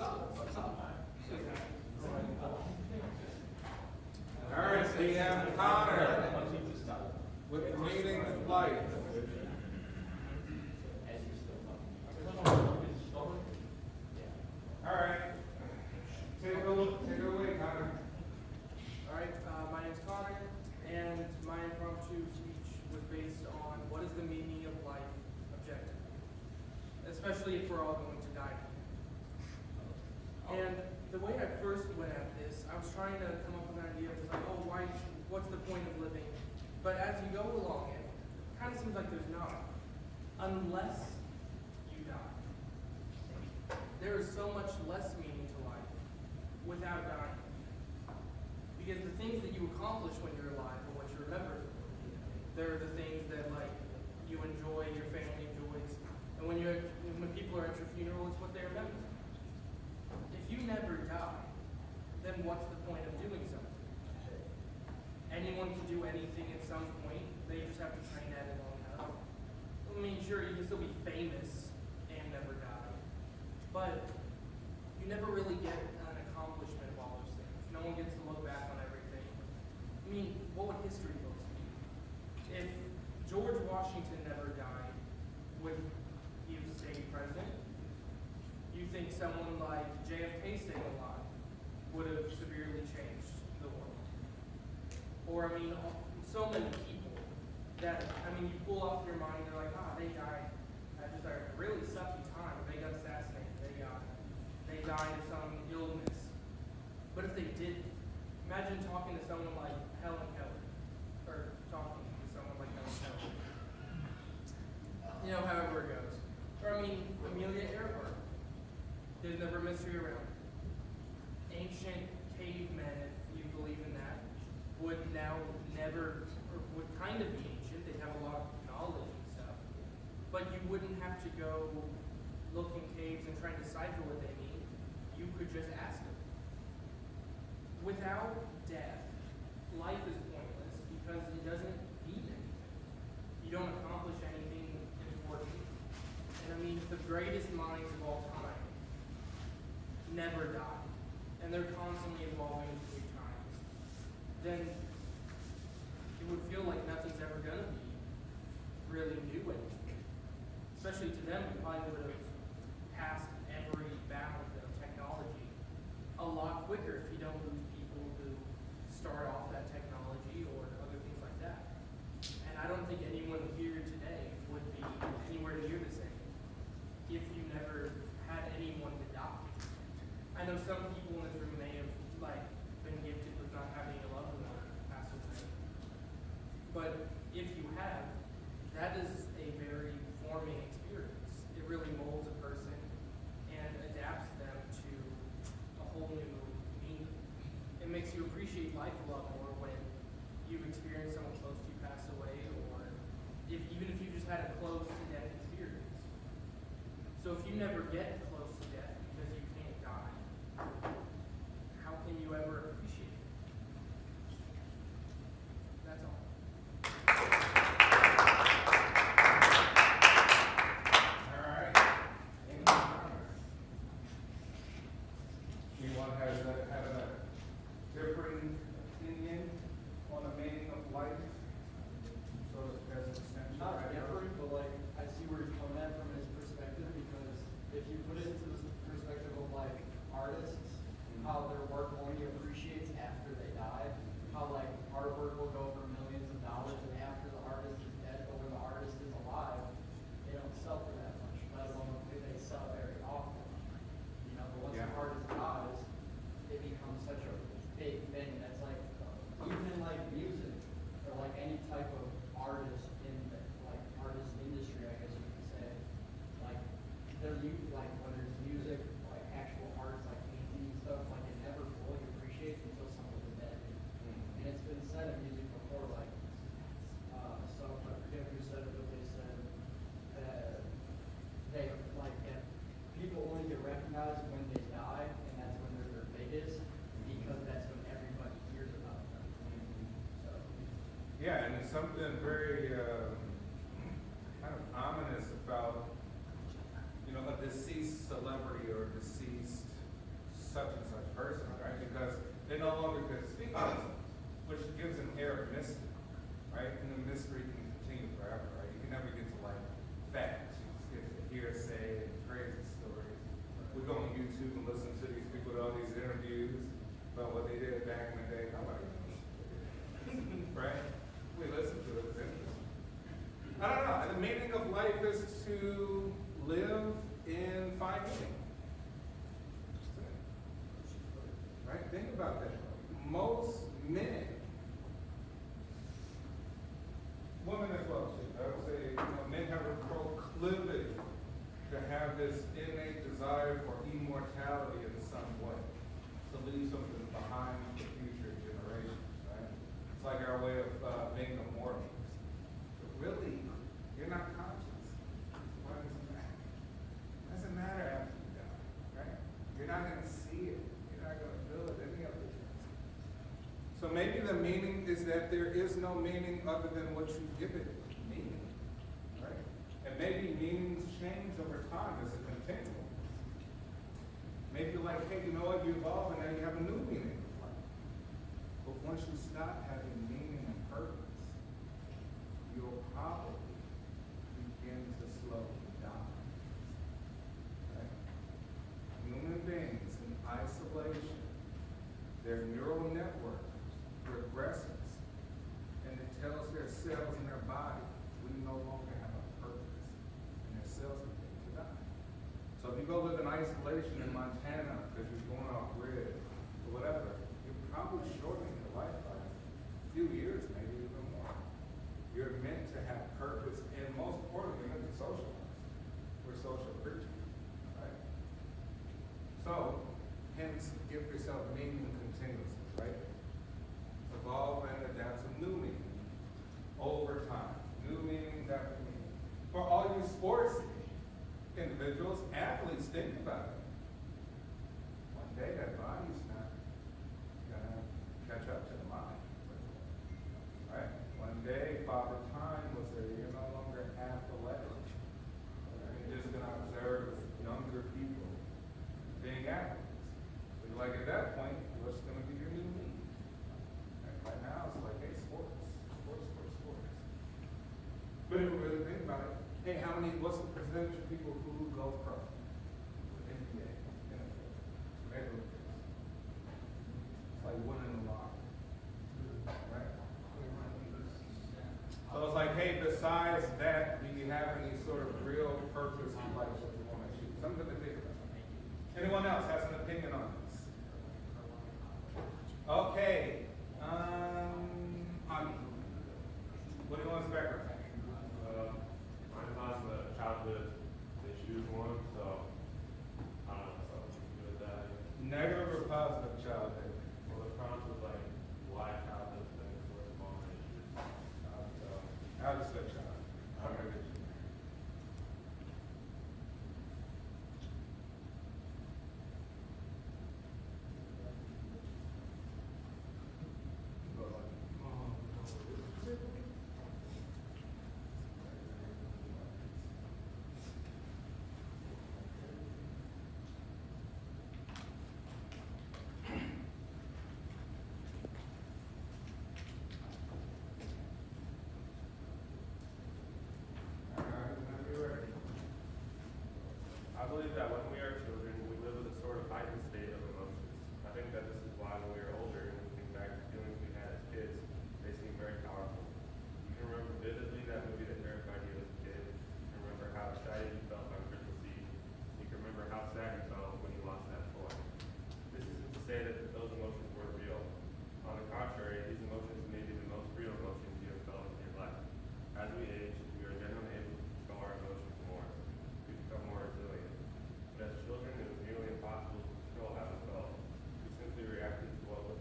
All right, DM Connor with the meaning of life. All right, take it away, Connor. All right, my name's Connor, and my impromptu speech was based on what is the meaning of life objectively, especially if we're all going to die. And the way I first went at this, I was trying to come up with an idea of just like, oh, what's the point of living? But as you go along, it kind of seems like there's not, unless you die. There is so much less meaning to life without dying. Because the things that you accomplish when you're alive are what you remember. They're the things that like you enjoy, your family enjoys, and when people are at your funeral, it's what they remember. If you never die, then what's the point of doing something? Anyone can do anything at some point. They just have to train at it long enough. I mean, sure, you can still be famous and never die, but you never really get an accomplishment of all those things. No one gets to look back on everything. I mean, what would history books be? If George Washington never died, would he have stayed president? You think someone like JFK staying alive would have severely changed the world? Or, I mean, so many people that, I mean, you pull off your mind, they're like, they died at just a really sucky time. They got assassinated. They died of some illness. But if they didn't, imagine talking to someone like Helen Keller, or talking to someone like Helen Keller. You know, however it goes. Or, I mean, Amelia Earhart. There's never a mystery around. Ancient cavemen, if you believe in that, would now never, or would kind of be ancient. They'd have a lot of knowledge and stuff. But you wouldn't have to go look in caves and try and decipher what they mean. You could just ask them. Without death, life is pointless because it doesn't mean anything. You don't accomplish anything important. And I mean, the greatest minds of all time never die, and they're constantly evolving to new times, then it would feel like nothing's ever going to be really new anymore. Especially to them, we probably would have passed every bound of technology a lot quicker if you don't lose people who start off that technology or other things like that. And I don't think anyone here today would be anywhere near the same if you never had anyone to die. I know some people in this room may have been gifted with not having a loved one pass away. But if you have, that is a very forming experience. It really molds a person and adapts them to a whole new meaning. It makes you appreciate life a lot more when you've experienced someone close to you pass away, or even if you just had a close to death experience. So if you never get close to death because you can't die, how can you ever appreciate it? That's all. All right. Any comments? Anyone have a differing opinion on the meaning of life? So as an extension. Not different, but like I see where he's coming at from his perspective, because if you put it into the perspective of like artists, how their work only appreciates after they die, how like artwork will go for millions of dollars and after the artist is dead, but when the artist is alive, they don't sell for that much, let alone if they sell very often. You know, but once the artist dies, it becomes such a big thing that's like, even in like music, or like any type of artist in the like artist industry, I guess you could say, like they're like when there's music, like actual arts, like painting and stuff, like it never fully appreciates until someone is dead. And it's been said in music before, like so I forget who said it, but they said that they like that people only get recognized when they die, and that's when they're their biggest, because that's when everybody hears about them. So Yeah, and it's something very kind of ominous about, a deceased celebrity or a deceased such and such person, right? Because they no longer can speak to themselves, which gives an air of mystery, right? And the mystery can continue forever, right? You can never get to like facts. You just get to hearsay and crazy stories. We go on YouTube and listen to these people with all these interviews about what they did back in the day. Nobody knows. Right? We listen to it, it's interesting. I don't know. The meaning of life is to live and find meaning. Right? Think about that. Most men, women as well, too. I would say, men have a proclivity to have this innate desire for immortality in some way, to leave something behind for future generations, right? It's like our way of being immortal. But really, you're not conscious. Why does it matter? It doesn't matter after you die, right? You're not going to see it. You're not going to feel it any other time. So maybe the meaning is that there is no meaning other than what you give it meaning, right? And maybe meanings change over time as a continuum. Maybe you're like, hey, you know what, you evolve and now you have a new meaning of life. But once you stop having meaning and purpose, you'll probably begin to slowly die. Right? Human beings in isolation, their neural network regresses, and it tells their cells in their body, we no longer have a purpose, and their cells begin to die. So if you go live in isolation in Montana because you're going off grid or whatever, you're probably shortening your life by a few years, maybe even more. You're meant to have purpose, and most importantly, you're meant to socialize. We're social creatures, right? So, hence, give yourself meaning continuously, right? Evolve and adapt to new meaning over time. New meaning, after meaning. For all you sports individuals, athletes, think about it. One day that body's not gonna catch up to the mind. Right? One day, Father Time will say, you're no longer athletic. You're just gonna observe younger people being athletes. So like at that point, what's gonna be your new meaning? Right now, it's like, hey, sports. But if we really think about it, hey, what's the percentage of people who go pro? NBA, NFL, regular players. It's like winning the lottery. Right? So it's like, hey, besides that, do you have any sort of real purpose in life that you want to achieve? Something to think about. Anyone else has an opinion on this? Okay. Ani, what do you want as background? Mine was the childhood issues one, so I don't know, so good with that. Negative or positive childhood? Well, the prompt was like, why childhood things were small issues. How does that child? Okay. I believe that when we are children, we live with a sort of heightened state of emotions. I think that this is why when we are older and we think back to feelings we had as kids, they seem very powerful. You can remember vividly that movie that terrified you as a kid. You can remember how excited you felt on Christmas Eve. You can remember how sad you felt when you lost that toy. This isn't to say that those emotions were real. On the contrary, these emotions may be the most real emotions you have felt in your life. As we age, we are generally able to control our emotions more. We become more resilient. But as children, it was nearly impossible to control how we felt. We simply reacted to what was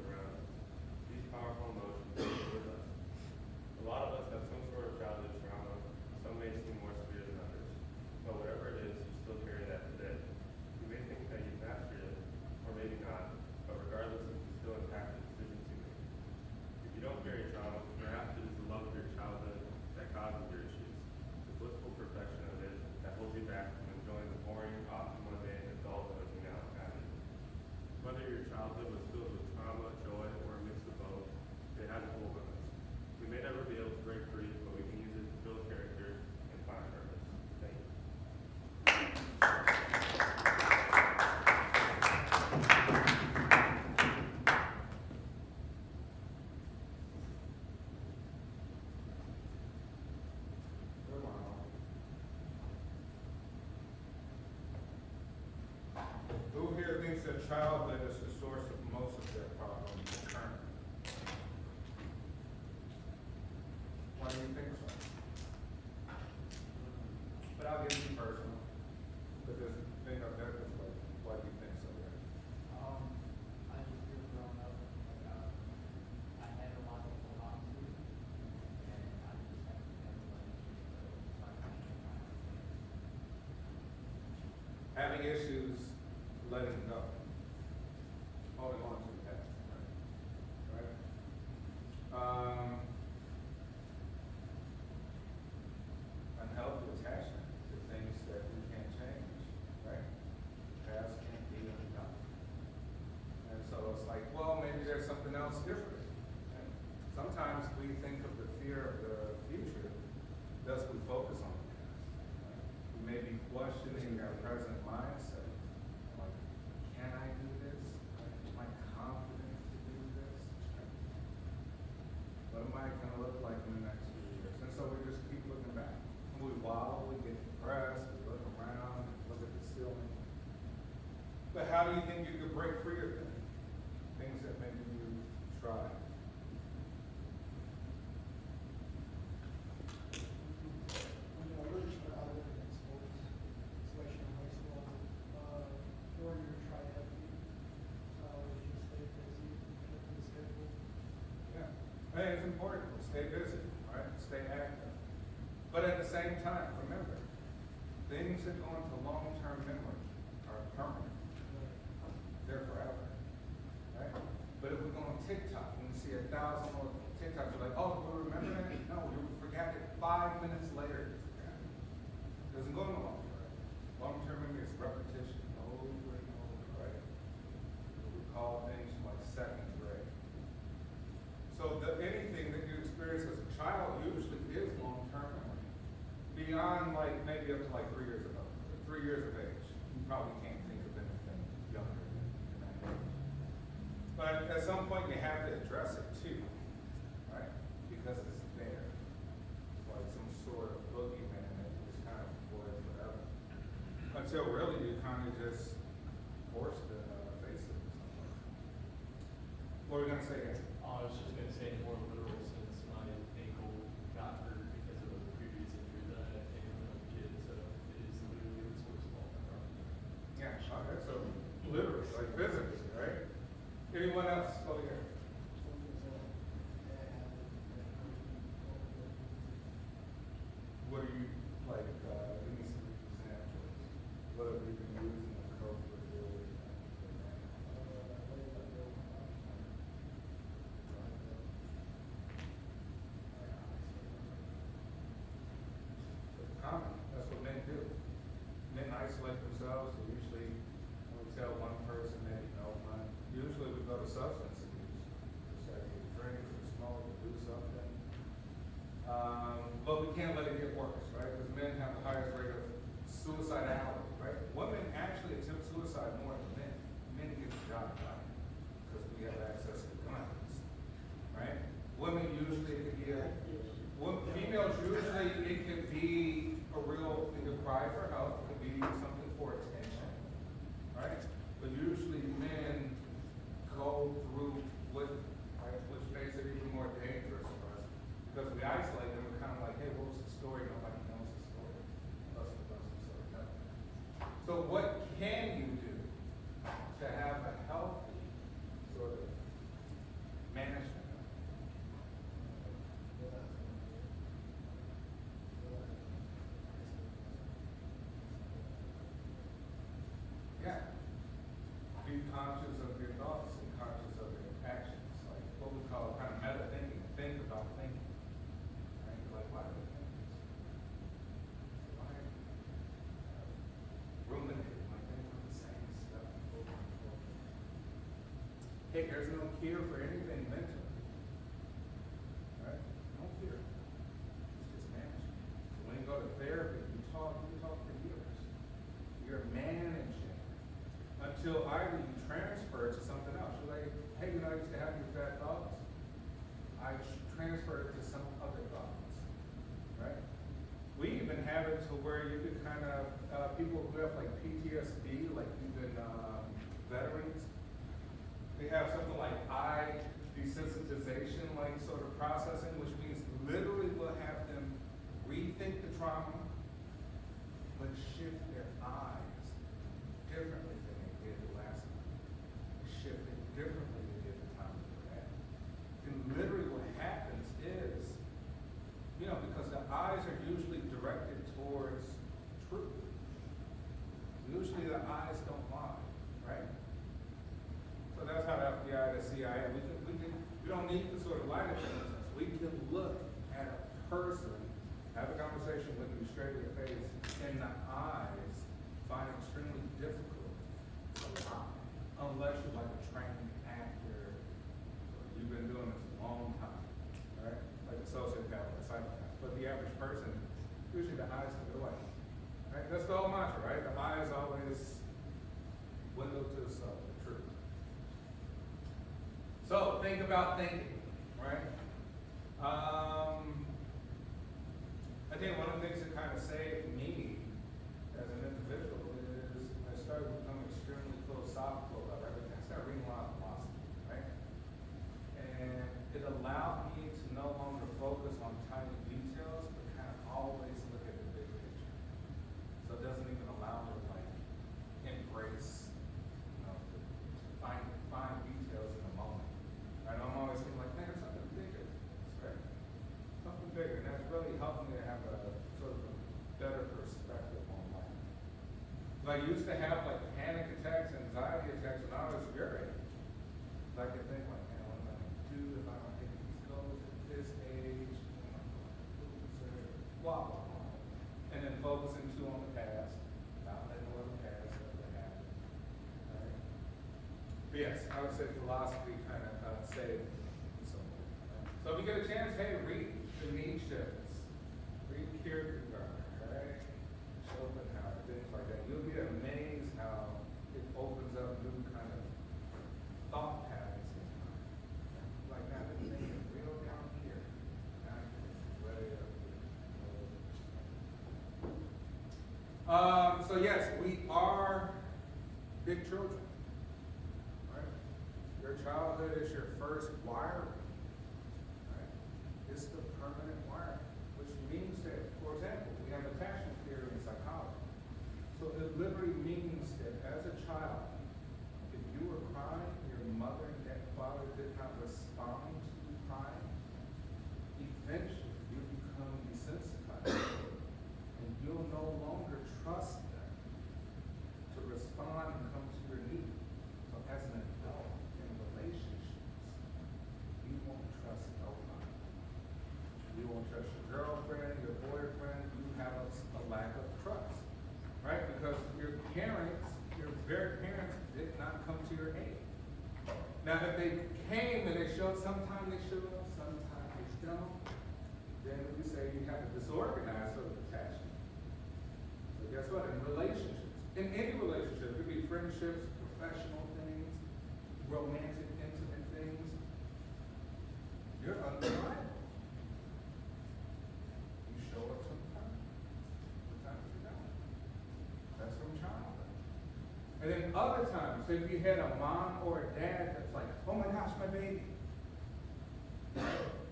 thinks that childhood is the source of most of their problems currently? Why do you think so? But I'll give you personal, but this thing of that is like, why do you think so? Rick? I just grew growing up, like, I had a lot to hold on to, and I just had to like, so I kind of Having issues, letting go, holding on to the past, right? Unhealthy attachment to things that we can't change, right? Past can't be undone. And so it's like, well, maybe there's something else different. And sometimes we think of the fear of the future, thus we focus on the past. Right? We may be questioning our present mindset. Like, can I do this? Am I confident to do this? What am I going to look like in the next few years? And so we just keep looking back. And we wallow, we get depressed, we look around, look at the ceiling. But how do you think you could break free of them? Things that maybe you tried. When I really started out looking at sports, especially in high school, four-year triathlete. So I was just stay busy, kept the schedule. Yeah. I think it's important to stay busy, right? Stay active. But at the same time, remember, things that go into long-term memory are permanent. They're forever, right? But if we go on TikTok and we see 1,000 more TikToks, we're like, oh, do we remember that? No, you forgot it 5 minutes later. You forgot it. Doesn't go no longer, right? Long-term memory is repetition over and over, right? We recall things from like second grade. So anything that you experience as a child usually is long-term memory. Beyond like maybe up to like 3 years ago, 3 years of age, you probably can't think of anything younger than that age. But at some point you have to address it too, right? Because it's there. It's like some sort of boogeyman that just kind of avoid forever. Until really you kind of just force to face it in some way. What are we gonna say here? I was just gonna say more literal since my ankle got hurt because of a previous injury that I had taken when I was a kid, so it is literally the source of all my problems. Yeah, okay, so literally, like physically, right? Anyone else? Oh, yeah. What are you, like, give me some examples. What have you been using to cope with your It's common, that's what men do. Men isolate themselves, they usually, we tell one person that, usually we go to substance abuse. Just like you drink or smoke or do something. But we can't let it get worse, right? Because men have the highest rate of suicidality, right? Women actually attempt suicide more than men. Men get the job done because we have access to guns, right? Women usually, it could be females usually, it could be a real, it could cry for help, it could be something for attention, right? But usually men go through with, right, which makes it even more dangerous for us. Because we isolate them, we're kind of like, hey, what was the story? Nobody knows the story. So what can you do to have a healthy sort of management? Yeah. Be conscious of your thoughts and conscious of your actions. Like what we call kind of meta thinking. Think about thinking. Right? You're like, why do I think this? Why? Ruminating, like thinking of the same stuff over and over. Hey, there's no cure for anything mentally. Right? No cure. It's just management. So when you go to therapy, you talk for years. You're managing until either you transfer it to something else. You're like, hey, I used to have these bad thoughts. I transfer it to some other thoughts, right? We even have it to where you could kind of, people who have like PTSD, like even veterans have something like eye desensitization, like sort of processing, which means literally we'll have them rethink the trauma, but shift their eyes differently than they did the last time. Shift it differently than they did the time before that. And literally what happens is, because the eyes are usually directed towards truth. Usually the eyes don't lie, right? So that's how the FBI, the CIA, we don't need to sort of lie to things. We can look at a person, have a conversation with you straight in the face, and the eyes find it extremely difficult to lie. Unless you're like a trained actor, or you've been doing this a long time, right? Like a sociopath or a psychopath. But the average person, usually the eyes can go away. Right? That's the whole mantra, right? The eye is always window to the soul, the truth. So think about thinking, right? I think one of the things that kind of saved me as an individual is I started becoming extremely philosophical about everything. I started reading a lot of philosophy, right? And it allowed me to no longer focus on tiny details, but kind of always look at the big picture. So it doesn't even allow me to like embrace, find details in the moment. Right? I'm always thinking like, man, there's something bigger, right? Something bigger, and that's really helped me to have a sort of a better perspective on life. I used to have like panic attacks, anxiety attacks when I was your age. I could think like, man, what am I going to do if I don't hit these goals at this age? What am I going to lose? Blah, blah, blah. And then focusing too on the past, not letting go of the past, let it happen. Right? But yes, I would say philosophy kind of saved me so much. Right? So if you get a chance, hey, read the Nietzsche's, read Kierkegaard, right? Schopenhauer, things like that. You'll be amazed how it opens up new kind of thought patterns in your mind. Like that, it's thinking real down here. Now it's way up here. So yes, we are big children. Right? Your childhood is your first wiring. Right? It's the permanent wiring, which means that, for example, we have attachment theory in psychology. So it literally means that as a child, if you were crying, your mother and father did not respond to you crying, eventually you become desensitized and you'll no longer trust them to respond and come to your need. So as an adult in relationships, you won't trust nobody. You won't trust your girlfriend, your boyfriend, you have a lack of trust. Right? Because your parents, your very parents did not come to your aid. Now if they came and they showed, sometimes they show up, sometimes they don't, then we say you have a disorganized sort of attachment. So guess what? In relationships, in any relationship, it could be friendships, professional things, romantic, intimate things, you're unreliable. You show up sometimes, sometimes you don't. That's from childhood. And then other times, so if you had a mom or a dad that's like, oh my gosh, my baby.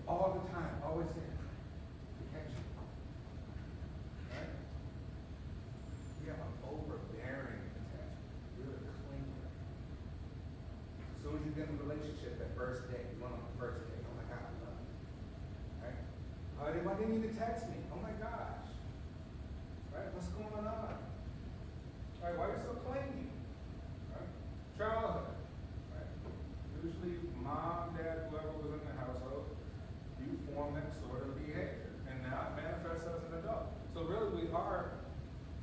All the time, always there to catch you. Right? We have an overbearing attachment. We're a clinger. As soon as you get in a relationship, that first day, you went on the first day, oh my God, I love you. Right? Why didn't you even text me? Oh my gosh. Right? What's going on? Right? Why are you so clingy? Right? Childhood. Right? Usually mom, dad, whoever was in the household, you form that sort of behavior. And now it manifests as an adult. So really we are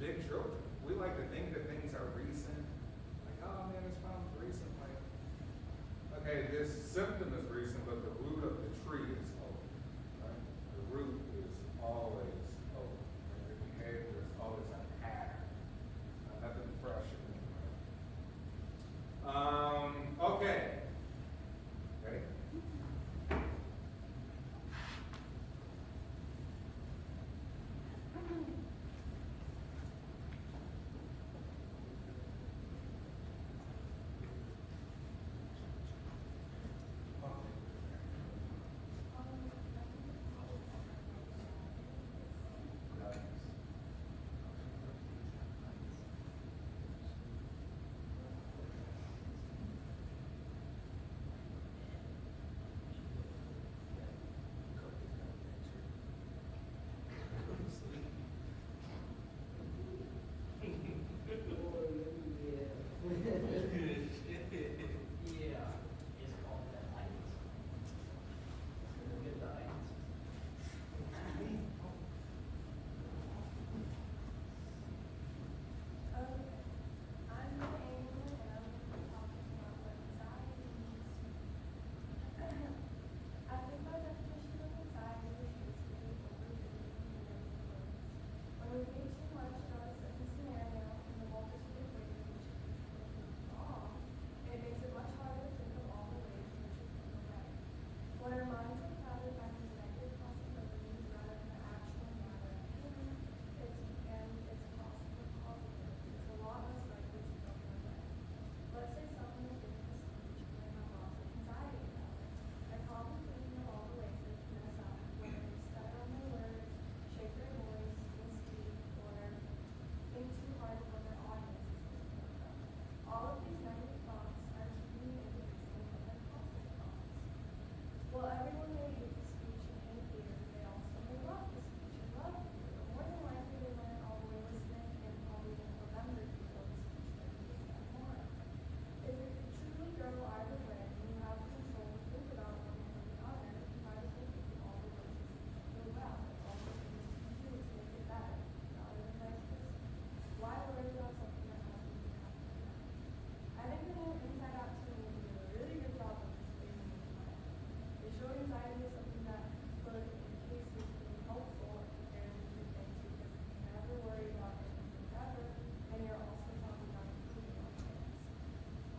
big children. We like to think that things are recent. Like, oh man, this problem's recent. Like, okay, this symptom is recent, but the root of the tree is old. Right? The root is always old. And the behavior is always a pattern. Nothing fresh anymore. Okay. Ready?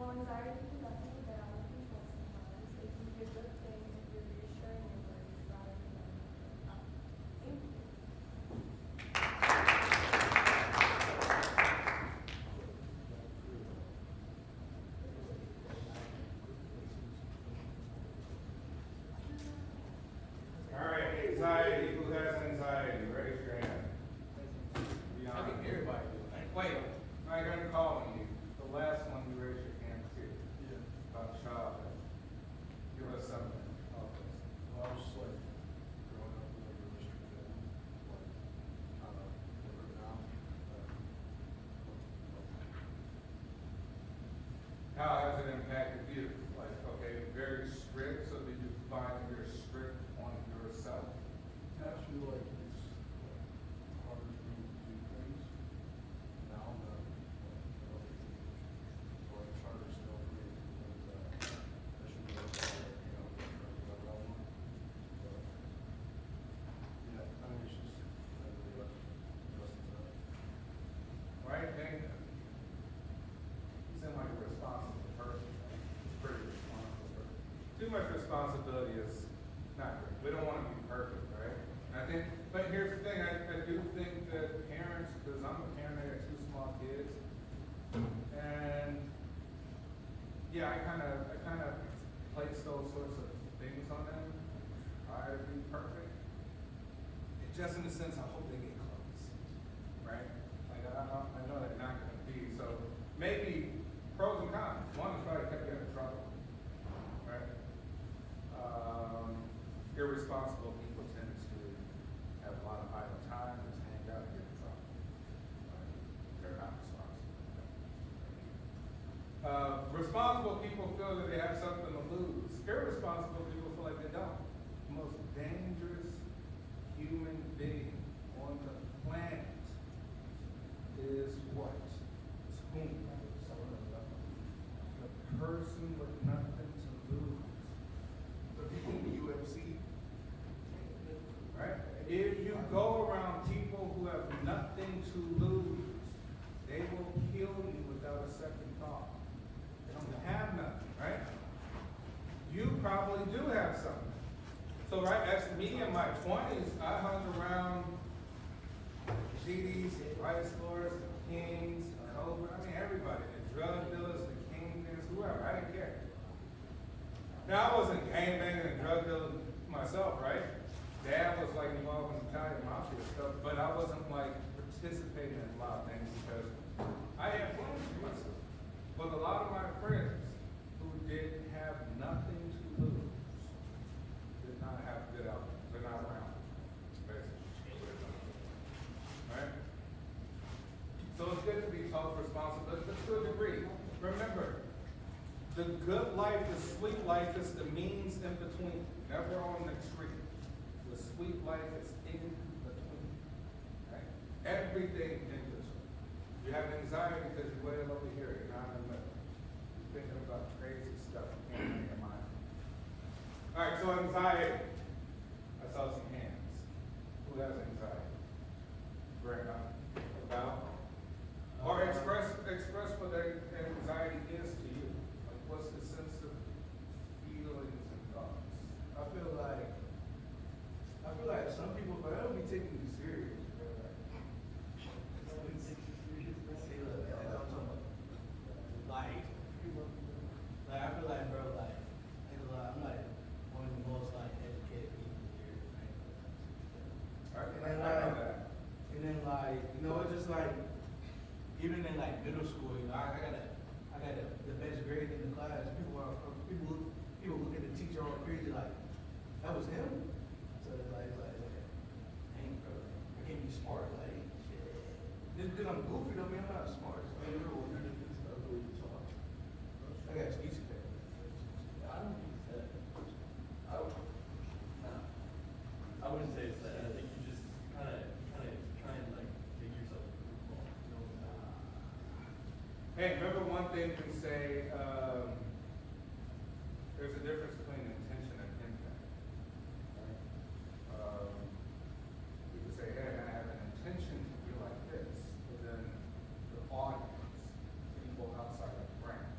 know, anxiety can definitely get out of control sometimes. It can be a good thing if you're reassuring your worries rather than letting them up. Thank you. All right, anxiety. Who has anxiety? Raise your hand. Beyond. Everybody do. Wait, I got to call on you. The last one you raised your hand to. Yeah. About childhood. Give us something. Okay. Well, I was like, growing up in a really strict family, like, kind of different now. How has it impacted you? Like, okay, very strict, so did you find you're strict on yourself? Actually, like, it's harder for me to do things now that, like, charter still for me, because, I should be able to, whatever I want. But, yeah, I mean, it's just, I really adjusting to that. Right? And you seem like a responsible person. Pretty responsible person. Too much responsibility is not good. We don't want to be perfect, right? I think, but here's the thing, I do think that parents, because I'm a parent, I got two small kids, and yeah, I kind of place those sorts of things on them. Try to be perfect. Just in the sense, I hope they get close, right? Like I know they're not going to be. So maybe pros and cons. One is probably kept you out of trouble, right? Irresponsible people tend to have a lot of idle time, just hang out and get in trouble. Right? They're not responsible. Responsible people feel that they have something to lose. Irresponsible people feel like they don't. The most dangerous human being on the planet is what? It's whom? The person with nothing to lose. The people in the UFC. Right? If you go around people who have nothing to lose, they will kill you without a second thought. They don't have nothing, right? You probably do have something. So, right, as me in my 20s, I hung around GDs, high scores, the Kings, Cobra, I mean everybody, the drug dealers, the kingpins, whoever, I didn't care. Now I wasn't gangbanging and drug dealing myself, right? Dad was like involved in Italian mafia stuff, but I wasn't like participating in a lot of things because I had plans for myself. But a lot of my friends who did have nothing to lose did not have good outcomes. They're not around, basically. Right? So it's good to be taught responsibility, but to a degree. Remember, the good life, the sweet life is the means in between, never on the tree. The sweet life is in between. Right? Everything in between. You have anxiety because you're way over here, you're not in the middle. You're thinking about crazy stuff in your mind. All right, so anxiety. I saw some hands. Who has anxiety? Brenda, about? Or express what anxiety is to you. Like, what's the sense of feelings and thoughts? I feel like some people, but I don't be taking you serious, bro. See, look, that's what I'm talking about. Like, I feel like, bro, like, I'm like one of the most like educated people here. I And then know that. and then like, it's just like, even in like middle school, I got the best grade in the class. People look at the teacher all crazy, like, that was him. So it's like, dang, bro, I can't be smart, like, shit. Just because I'm goofy don't mean I'm not smart. So, I got excuses there. I don't think it's that. I wouldn't say it's that. I think you just kind of try and like make yourself a goofball. Hey, remember one thing we say, there's a difference between intention and impact. Right? We could say, hey, I have an intention to be like this, but then the audience, people outside of the brain,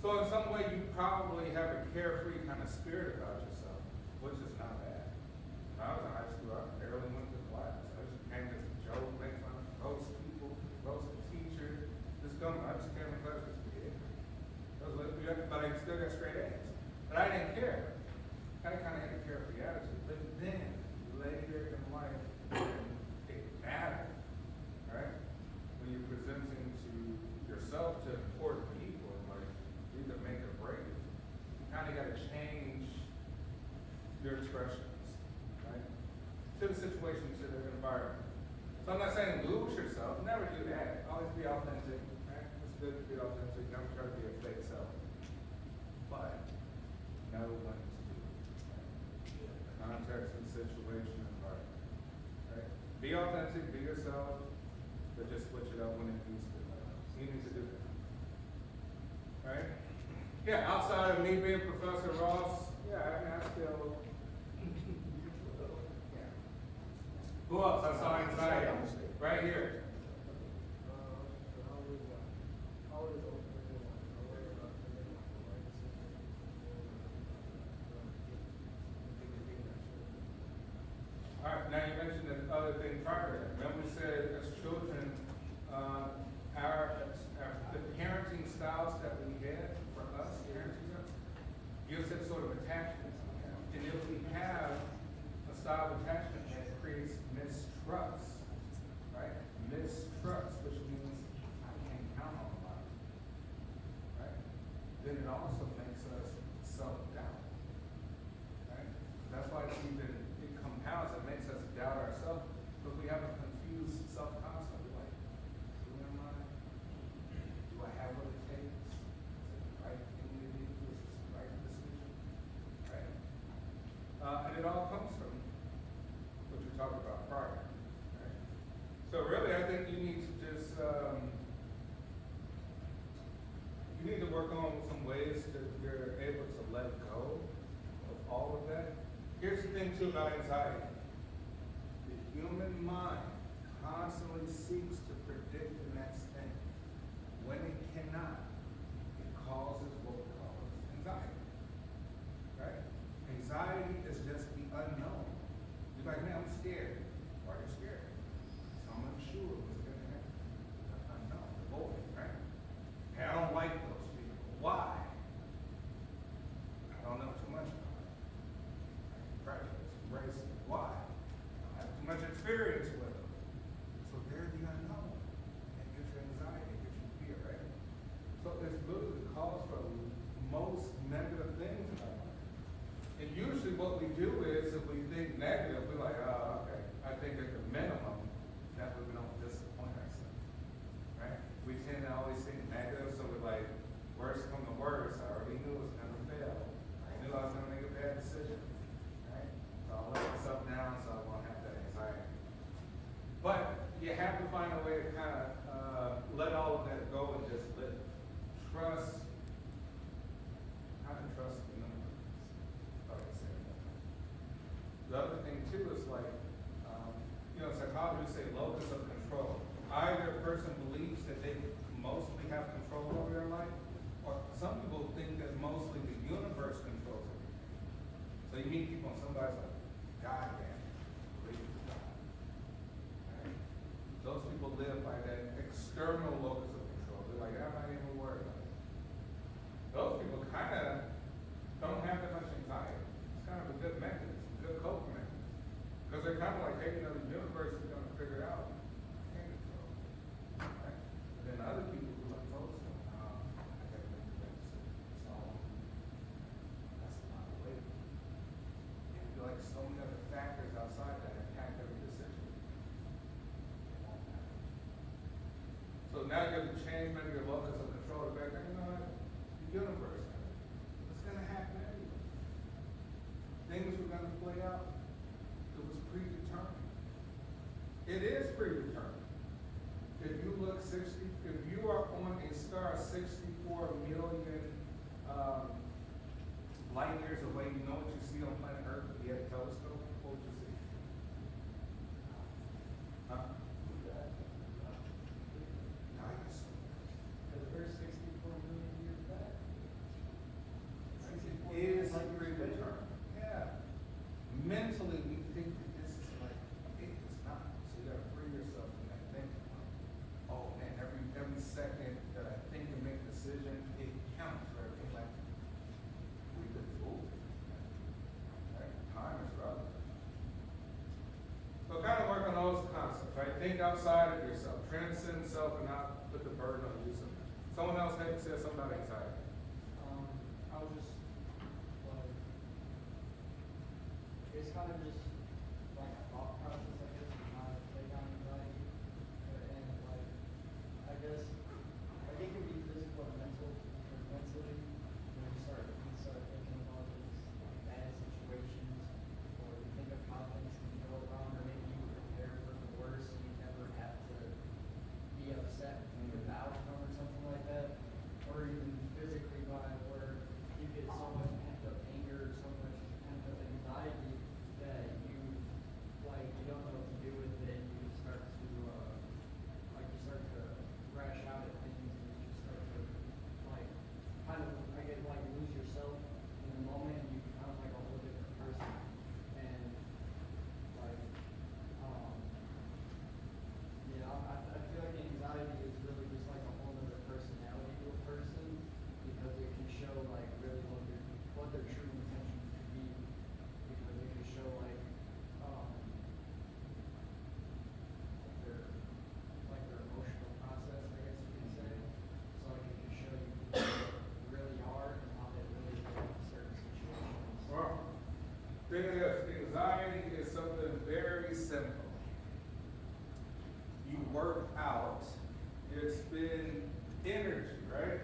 So in some way, you probably have a carefree kind of spirit about yourself, which is not bad. When I was in high school, I barely went to class. I just came as a joke, make fun, roast people, roast the teacher. I just came to class just to get in. But I still got straight A's. But I didn't care. I kind of had a carefree attitude. But then, later in life, it mattered, right? When you're presenting to yourself to important people, like, you either make or break it. You kind of got to change your expressions, right? To the situation, to the environment. So I'm not saying lose yourself. Never do that. Always be authentic, right? It's good to be authentic. Never try to be a fake self. But know when to do it. Right? Context and situation and environment. Right? Be authentic, be yourself, but just switch it up when it needs to. You need to do that. Right? Yeah, outside of me being Professor Ross, yeah, I mean, I still. Yeah. Who else? I saw anxiety. Right here. All right, now you mentioned the other thing prior to that. Remember we said as children, the parenting styles that we had for us, parenting us, gives that sort of attachment. And if we have a style of attachment that creates mistrust, right? Mistrust, which means I can't count on anybody, right? Then it also makes us self-doubt, right? That's why it compounds, it makes us doubt ourselves, because we have a confused self-concept. We're like, who am I? Do I have what it takes? Is it the right thing to do? Is this the right decision? Right? And it all comes from what you talked about prior. Right? So really, I think you need to just, you need to work on some ways that you're able to let go of all of that. Here's the thing too about anxiety. The human mind constantly seeks to predict the next thing. When it cannot, it causes what we call anxiety. Right? Anxiety is just the unknown. You're like, man, I'm scared. Why are you scared? So I'm unsure what's going to happen. Unknown, the void, right? Hey, I don't like those people. Why? I don't know too much about it. Practice, embrace it. Why? I don't have too much experience with them. So they're the unknown. It gives you anxiety, it gives you fear, right? So it's really the cause for most negative things in our life. And usually what we do is, if we think negative, we're like, oh, okay. I think at the minimum, that way we don't disappoint ourselves, right? We tend to always think negative, so we're like, worst come to worst, I already knew it was going to fail. I knew I was going to make a bad decision, right? So I'll let myself down so I won't have that anxiety. But you have to find a way to kind of let all of that go and just let trust, kind of trust the universe. Like I said. The other thing too is like, psychologists say locus of control. Either a person believes that they mostly have control over their life, or some people think that mostly the universe controls everything. So you meet people and somebody's like, God damn, believe in God. Right? Those people live by that external locus of control. They're like, I'm not even worried about it. Those people kind of don't have that much anxiety. It's kind of a good mechanism, a good coping mechanism. Because they're kind of like, hey, the universe is going to figure it out. I can't control it. Right? But then other people who are close to them, I got to make the right decision. So that's a lot of weight. And I feel like so many other factors outside that impact every decision. It won't matter. So now you have to change maybe your locus of control to back, you know what? The universe, it's going to happen anyway. Things were going to play out. It was predetermined. It is predetermined. If you look if you are on a star 64 million light years away, you know what you see on planet Earth if you had a telescope? What would you see? Huh? For the first 64 million years back? think outside of yourself, transcend self and not put the burden on you. Someone else had said something about anxiety. I was just, like, it's kind of just like a thought process, I guess, of how to take on anxiety. And like, I guess, like it can be physical and mental, or mentally, you start thinking about these like bad situations, or you think of how things can go wrong, or maybe you prepare for the worst, so you never have to be upset with the outcome or something like that. Or even physically by where you get so much pent up anger or so much pent up anxiety that you don't know what to do with it, and you start to crash out at things, and you just start to like kind of I get like lose yourself in the moment, and you become like a whole different person. And like I feel like anxiety is really just like a whole other personality to a person, because it can show like really what their true intentions could be, because it can show like their emotional process, I guess you could say. So like it can show you who they really are and how they really feel in certain situations. Well, thing is, anxiety is something very simple. You work out, you expend energy, right?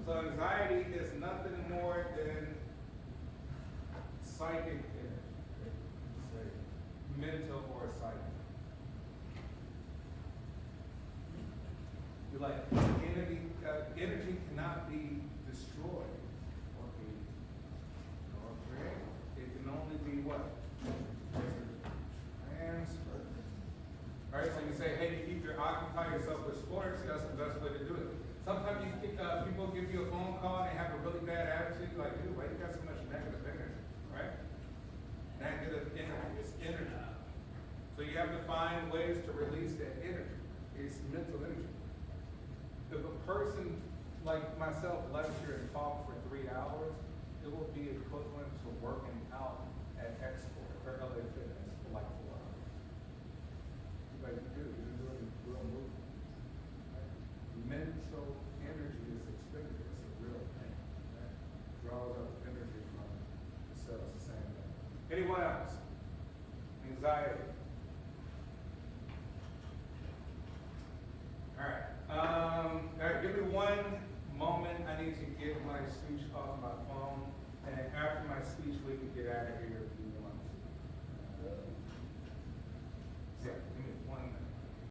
So anxiety is nothing more than psychic energy, say, mental or psychic. You like energy cannot be destroyed or be created. It can only be what? Transferred. Right? So you say, hey, you occupy yourself with sports, that's the best way to do it. Sometimes people give you a phone call and they have a really bad attitude, like, dude, why you got so much negative energy, right? Negative energy, it's energy. So you have to find ways to release that energy. It's mental energy. If a person like myself left here and talk for 3 hours, it will be equivalent to working out at Export or LA Fitness for like 4 hours. Like you do, you're doing real movement. Right? Mental energy is expended, it's a real thing. Right? Draws up energy from the cells the same way. Anyone else? Anxiety.